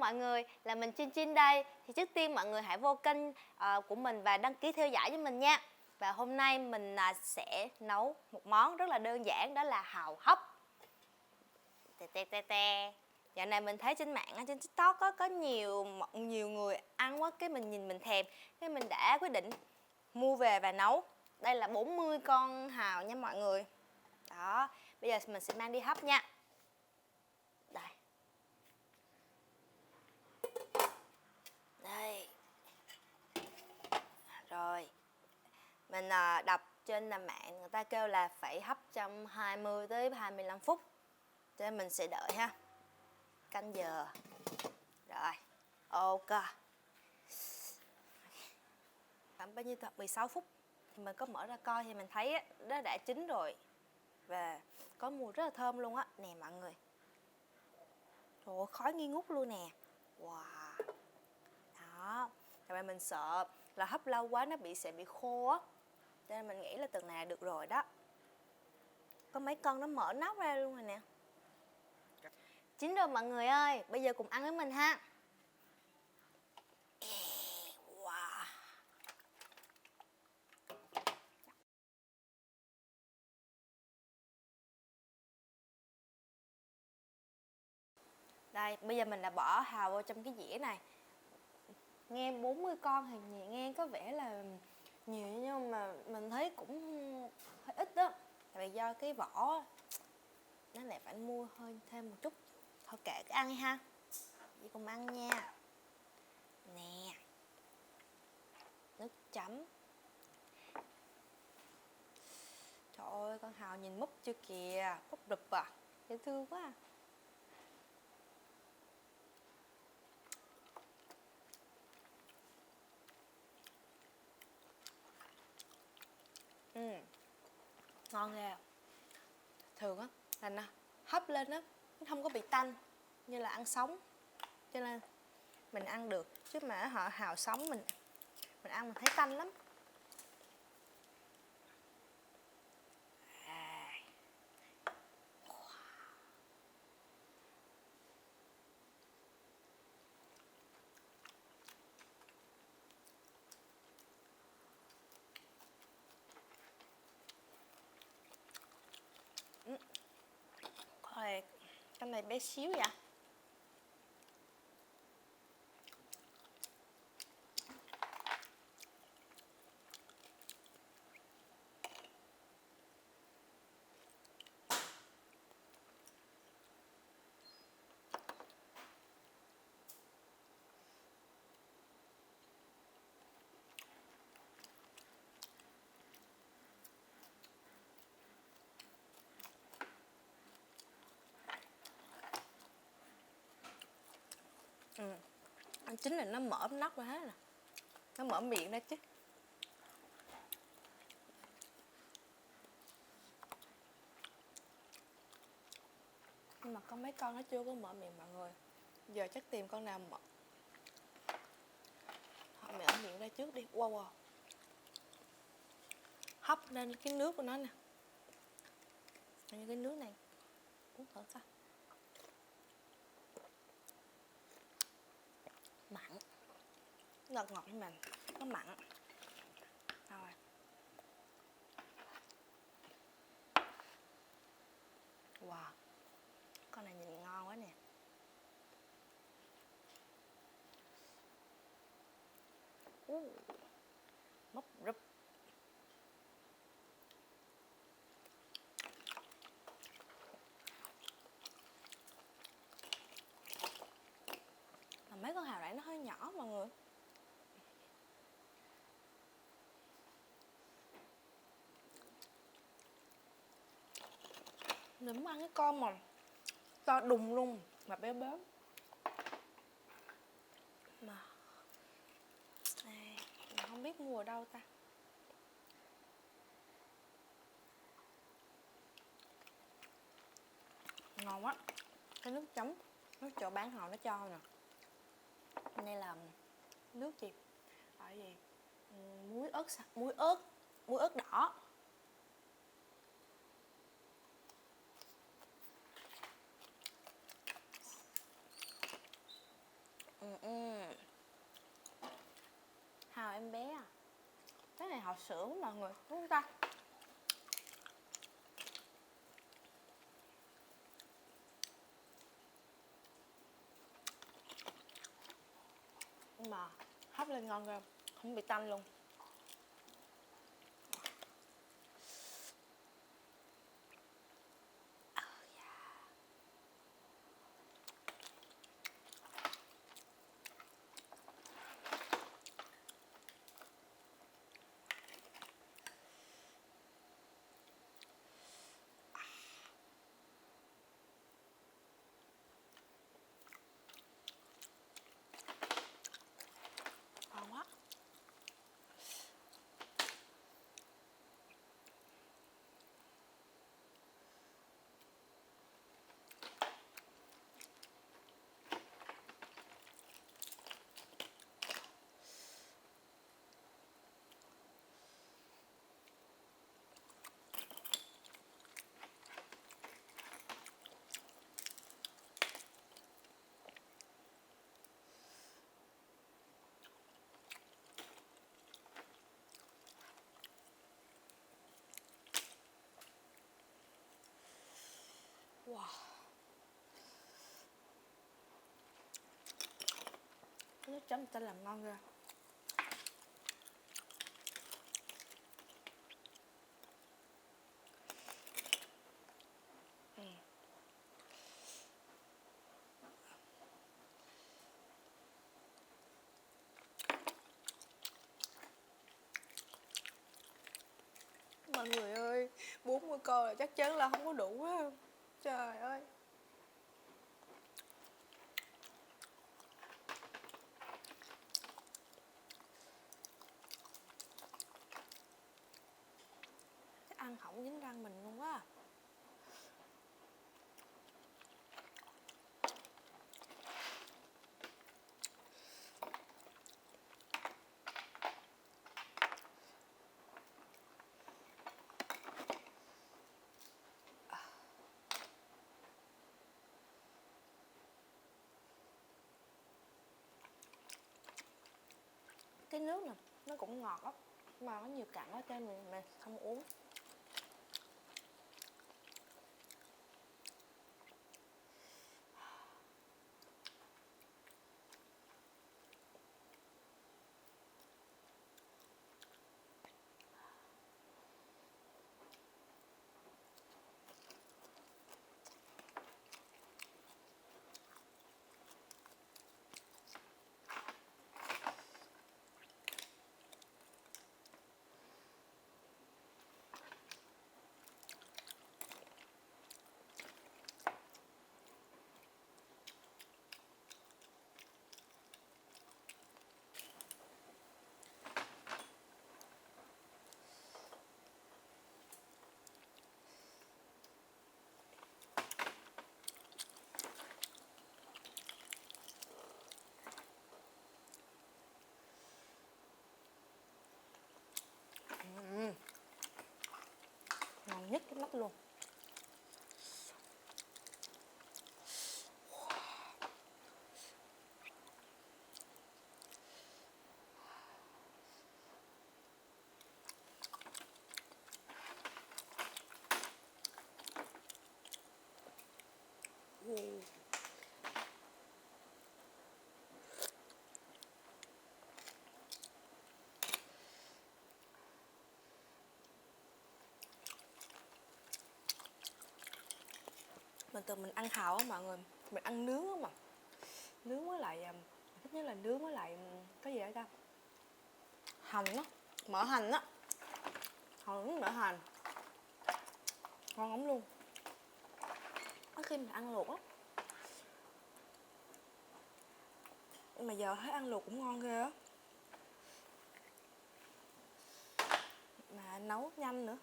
mọi người, là mình Chin Chin đây. Thì trước tiên mọi người hãy vô kênh của mình và đăng ký theo dõi cho mình nha. Và hôm nay mình sẽ nấu một món rất là đơn giản, đó là hàu hấp. Dạo này mình thấy trên mạng, trên TikTok có nhiều người ăn quá, cái mình nhìn mình thèm, cái mình đã quyết định mua về và nấu. Đây là 40 con hàu nha mọi người. Đó, bây giờ mình sẽ mang đi hấp nha. Đây. Đây. Rồi. Mình đọc trên mạng người ta kêu là phải hấp trong 20 tới 25 phút. Cho nên mình sẽ đợi ha. Canh giờ. Rồi. Ok. Khoảng bao nhiêu, 16 phút thì mình có mở ra coi thì mình thấy nó đã chín rồi. Và có mùi rất là thơm luôn á. Nè mọi người. Trời ơi, khói nghi ngút luôn nè. Wow. Đó. Tại vì mình sợ là hấp lâu quá nó sẽ bị khô á. Cho nên mình nghĩ là từng này là được rồi đó. Có mấy con nó mở nắp ra luôn rồi nè. Chín rồi mọi người ơi. Bây giờ cùng ăn với mình ha. Wow. Đây, bây giờ mình đã bỏ hàu vào trong cái dĩa này. Nghe 40 con thì nghe có vẻ là nhiều, nhưng mà mình thấy cũng hơi ít đó. Tại vì do cái vỏ nó lại phải mua hơi thêm một chút. Thôi kệ, cứ ăn đi ha. Vậy cùng ăn nha. Nè. Nước chấm. Trời ơi, con hàu nhìn múp chưa kìa. Múp rụp à. Dễ thương quá à. Ngon ghê. Thường á là nó hấp lên á, nó không có bị tanh như là ăn sống, cho nên mình ăn được. Chứ mà họ hàu sống mình ăn mình thấy tanh lắm. Rồi, cái này bé xíu vậy. Ăn chính là nó mở nắp ra hết nè. Nó mở miệng ra chứ. Nhưng mà có mấy con nó chưa có mở miệng mọi người. Giờ chắc tìm con nào mở. Họ mở miệng ra trước đi. Wow. Hấp lên cái nước của nó nè. Như cái nước này. Uống thử coi. Mặn. Ngọt ngọt với mình. Nó mặn. Rồi. Wow. Con này nhìn ngon quá nè. Múp rụp. Mà mấy con hàu nãy nó hơi nhỏ mọi người. Mình muốn ăn cái con mà to đùng luôn mà béo béo. Mà mình không biết mua ở đâu ta. Ngon quá. Cái nước chấm, nước chỗ bán hàu nó cho nè. Đây là nước gì? Ở gì? Muối ớt đỏ. Hào em bé à. Cái này hột sữa mọi người, đúng không ta? Nhưng mà hấp lên ngon ghê, không bị tanh luôn. Ngon quá. Wow. Nước chấm người ta làm ngon ghê. Mọi người ơi, 40 con là chắc chắn là không có đủ á. Trời ơi. Chắc ăn hỏng dính răng mình luôn quá. Cái nước nè, nó cũng ngọt lắm, mà có nhiều cặn ở trên mình không uống. Ngon nhất cái mắt luôn. Mình tưởng mình ăn hàu á mọi người, mình ăn nướng á mà. Nướng với lại thích nhất là nướng với lại cái gì ở ta, hành á, mỡ hành á, hàu nướng mỡ hành ngon lắm luôn. Có khi mình ăn luộc á, nhưng mà giờ thấy ăn luộc cũng ngon ghê á, mà nấu nhanh nữa.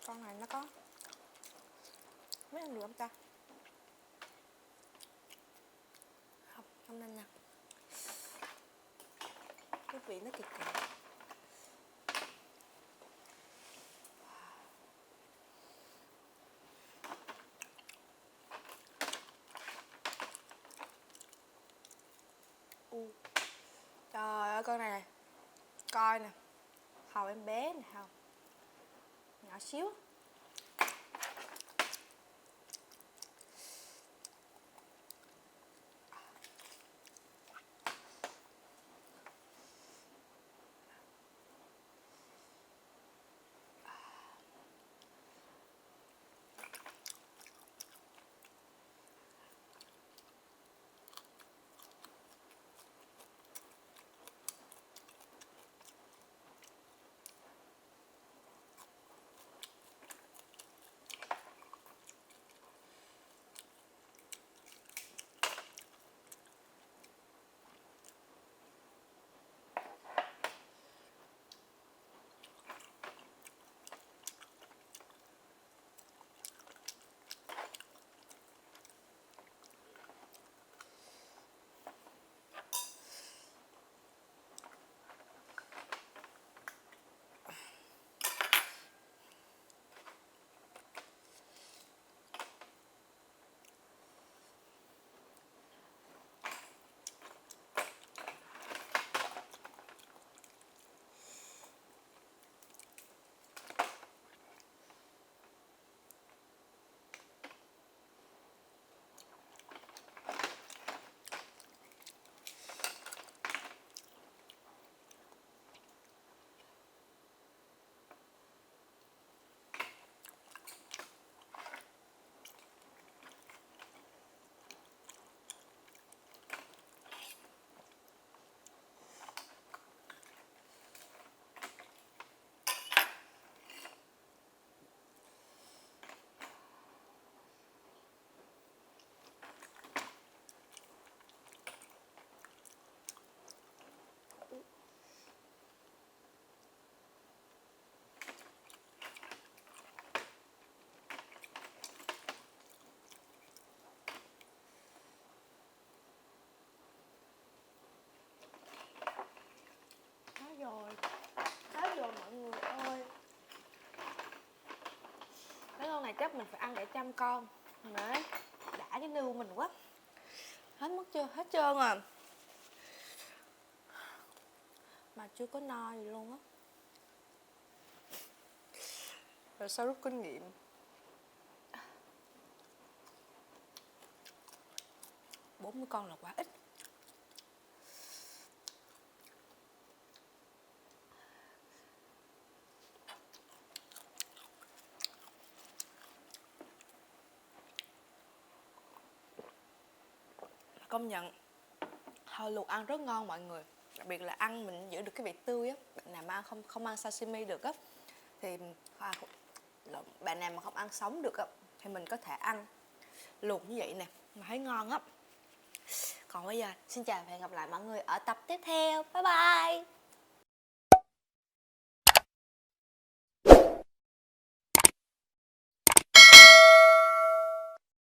Con này nó có mấy ăn được không ta? Không, không nên nha, cái vị nó kỳ kỳ. con này, coi nè, hàu em bé nè, hàu nhỏ xíu. Rồi, hết rồi mọi người ơi. Mấy con này chắc mình phải ăn để chăm con. Đấy, đã cái nư mình quá. Hết mất chưa? Hết trơn à. Mà chưa có no gì luôn á. Rồi sao rút kinh nghiệm. À, 40 con là quá ít. Công nhận hàu luộc ăn rất ngon mọi người. Đặc biệt là ăn mình giữ được cái vị tươi á. Bạn nào mà ăn không ăn sashimi được á thì bạn nào mà không ăn sống được á thì mình có thể ăn luộc như vậy nè mà thấy ngon á. Còn bây giờ xin chào và hẹn gặp lại mọi người ở tập tiếp theo. Bye bye.